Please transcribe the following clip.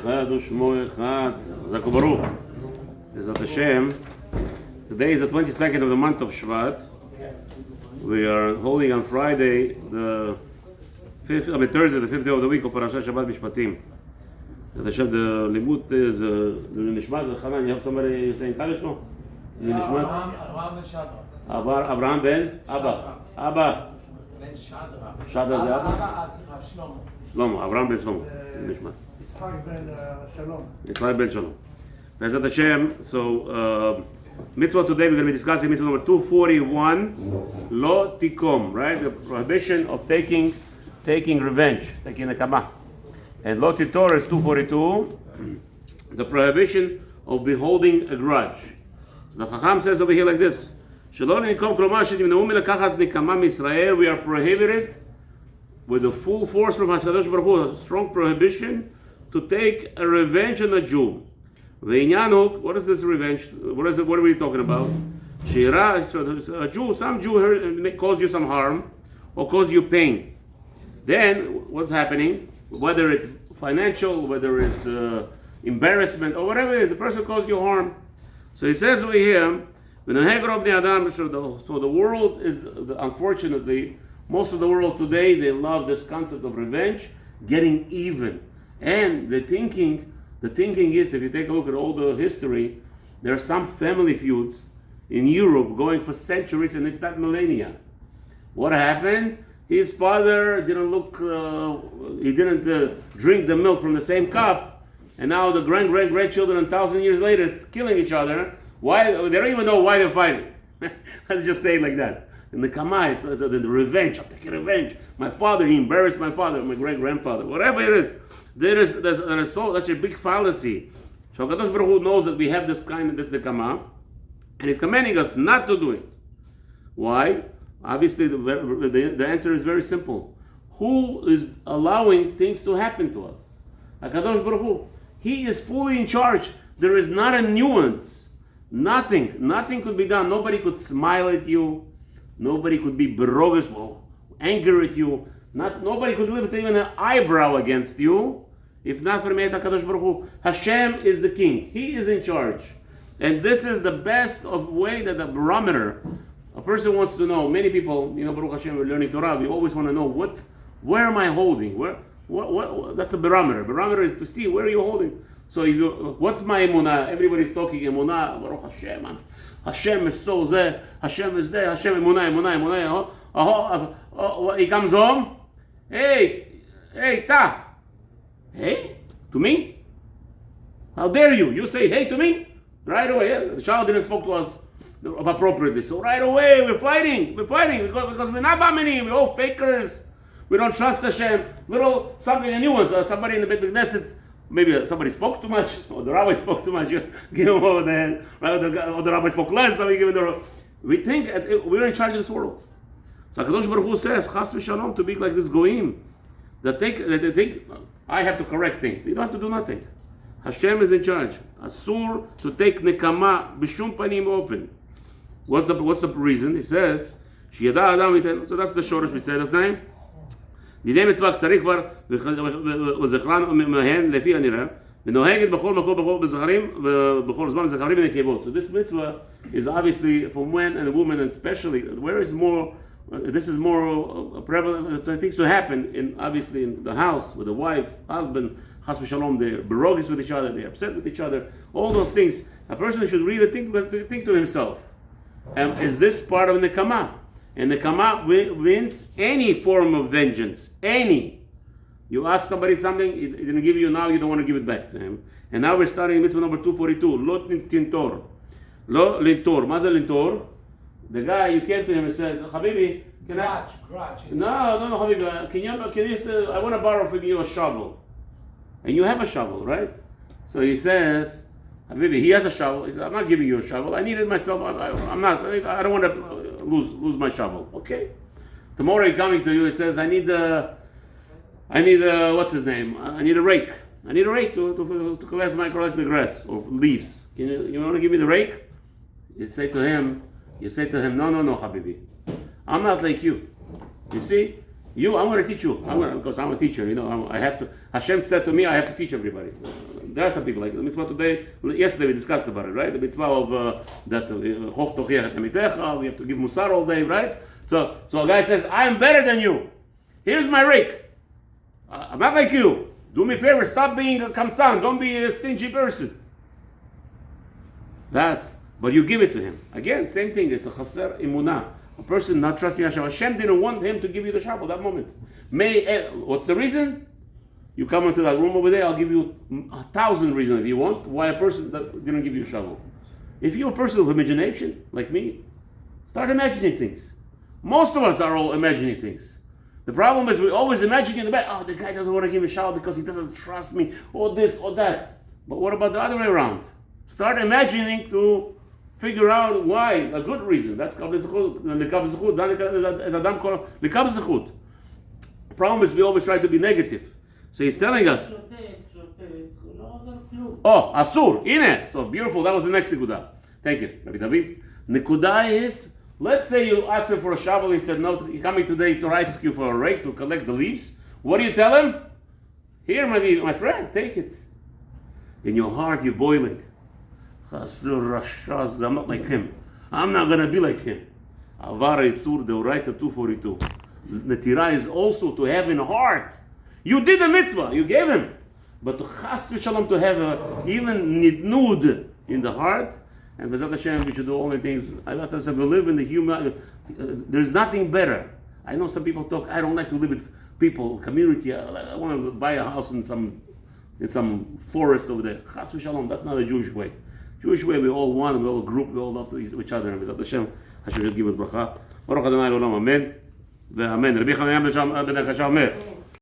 אחד ושמו אחד. Zaku Baruch. Bezrat Hashem. Today is the 22nd of the month of Shvat. We are holding on Friday, Thursday, the 5th day of the week of Parashat Shabbat Mishpatim. Bezrat Hashem, the limut is the Nishmat. Hanan, you have somebody saying Kaddish no? Abraham ben Shadra. Abraham ben Abba. Abba. Ben Shadra. Shadra זה אבא? שלמה. שלמה, אברהם בן שלמה. נשמע. יצחק בן שלום. Yisrael ben Shalom. Bezrat Hashem. So, mitzvah today we're going to be discussing mitzvah number 241, Lo Tikom, right? The prohibition of taking revenge, taking a kama. And Lo Titor is 242, the prohibition of beholding a grudge. So the Chacham says over here like this: Shelo nikom klomar shenimneu milakachat nikama miYisrael. We are prohibited with the full force from HaKadosh Baruch Hu, a strong prohibition to take a revenge on a Jew. Ve'inyanuk, what is this revenge? What are we talking about? Shira, a Jew, some Jew caused you some harm or caused you pain. Then what's happening? Whether it's financial, whether it's embarrassment or whatever it is, the person caused you harm. So he says over here, so the world is, unfortunately, most of the world today, they love this concept of revenge, getting even. And the thinking is, if you take a look at all the history, there are some family feuds in Europe going for centuries and if not millennia. What happened? His father didn't drink the milk from the same cup, and now the grandchildren 1,000 years later is killing each other. Why? They don't even know why they're fighting. Let's just say it like that. In the Kama, it's the revenge. I'm taking revenge. My father, he embarrassed my father, my great-grandfather, whatever it is. There's such a big fallacy. HaKadosh Baruch Hu knows that we have this the Kama, and he's commanding us not to do it. Why? Obviously, the answer is very simple. Who is allowing things to happen to us? HaKadosh Baruch Hu. He is fully in charge. There is not a nuance. Nothing could be done. Nobody could smile at you. Nobody could be berogus, anger at you. Nobody could lift even an eyebrow against you, if not for Me'et HaKadosh Baruch Hu. Hashem is the king. He is in charge. And this is the best of way that the barometer, a person wants to know. Many people, Baruch Hashem, we're learning Torah, we always want to know, where am I holding? What that's a barometer. Barometer is to see, where are you holding? So what's my emunah? Everybody's talking emunah, Baruch Hashem. Hashem is so zeh, Hashem is there, Hashem emunah. He comes home. Hey, ta. Hey, to me? How dare you? You say hey to me? Right away. Yeah, the child didn't speak to us appropriately. So right away, we're fighting because we're not ba'aminim, we're all fakers. We don't trust Hashem. Little something, a nuance. Somebody in the Beit Knesset, maybe somebody spoke too much, or the rabbi spoke too much, you give him over the head, right? Or the rabbi spoke less, so we give him the. We think we're in charge of this world. So HaKadosh Baruch Hu says, Chas v'shalom, to be like this goyim, that they think, I have to correct things. You don't have to do nothing. Hashem is in charge. Asur to take nekama b'shum panim open. What's the reason? He says, Sheyada Adam iten. So that's the shortish we say. That's name. דיני מצווה קצרי כבר וזכרן מהן לפי הנראה ונוהגת בכל מקום בזכרים ובכל זמן זכרים ונקבות. So this mitzvah is obviously for men and women, and especially this is more prevalent things to happen obviously in the house with the wife, husband, chas v'shalom, they're berogis with each other, they're upset with each other, all those things. A person should really think to himself, is this part of nekama? And the Kama wins any form of vengeance. Any. You ask somebody something, he didn't give you now, you don't want to give it back to him. And now we're starting mitzvah number 242. Lo tintor. Lo lintor. Maza lintor. The guy, you came to him and said, Habibi, can I? Grudge. No, Habibi. Can you say, I want to borrow from you a shovel. And you have a shovel, right? So he says, Habibi, he has a shovel. He says, I'm not giving you a shovel. I need it myself. I don't want to lose my shovel. Okay. Tomorrow he's coming to you. He says, I need what's his name? I need a rake. I need a rake to collect the grass or leaves. You want to give me the rake? You say to him, no, Habibi. I'm not like you. You see? I'm going to teach you. Because I'm a teacher. I have to. Hashem said to me, I have to teach everybody. there are some people like the mitzvah today. Yesterday we discussed about it, right? The mitzvah of that hoch tochiach et amitecha. We have to give musar all day, right? So a guy says, "I am better than you. Here's my rake. I'm not like you. Do me a favor. Stop being a kamtzan. Don't be a stingy person." But you give it to him. Again, same thing. It's a chaser imunah. A person not trusting Hashem. Hashem didn't want him to give you the shabbos that moment. What's the reason? You come into that room over there, I'll give you 1,000 reasons if you want why a person that didn't give you a shabbos. If you're a person of imagination, like me, start imagining things. Most of us are all imagining things. The problem is we always imagine in the back, oh, the guy doesn't want to give me a shabbos because he doesn't trust me, or this, or that. But what about the other way around? Start imagining to figure out why, a good reason. That's The problem is we always try to be negative. So he's telling us, oh, asur, ine. So beautiful, that was the next nekuda. Thank you, Rabbi David. Nekuda is, let's say you ask him for a shovel, he said, no, he's coming today to rescue for a rake to collect the leaves. What do you tell him? Here, my friend, take it. In your heart, you're boiling. I'm not like him. I'm not going to be like him. Avara Isur Deoraita 242. Netira is also to have in heart. You did a mitzvah, you gave him. But to chas v'shalom, to have even nidnud in the heart, and B'ezrat Hashem, we should do all the things. I thought we live in the human, there's nothing better. I know some people talk, I don't like to live with people, community, I want to buy a house in some forest over there. Chas v'shalom, that's not a Jewish way. Jewish way, we all one, we all group, we all love each other. And B'ezrat Hashem, Hashem should give us bracha. Baruch Adonai Olam, Amen. Amen. Rabbi Chananya ben Chasham אומר,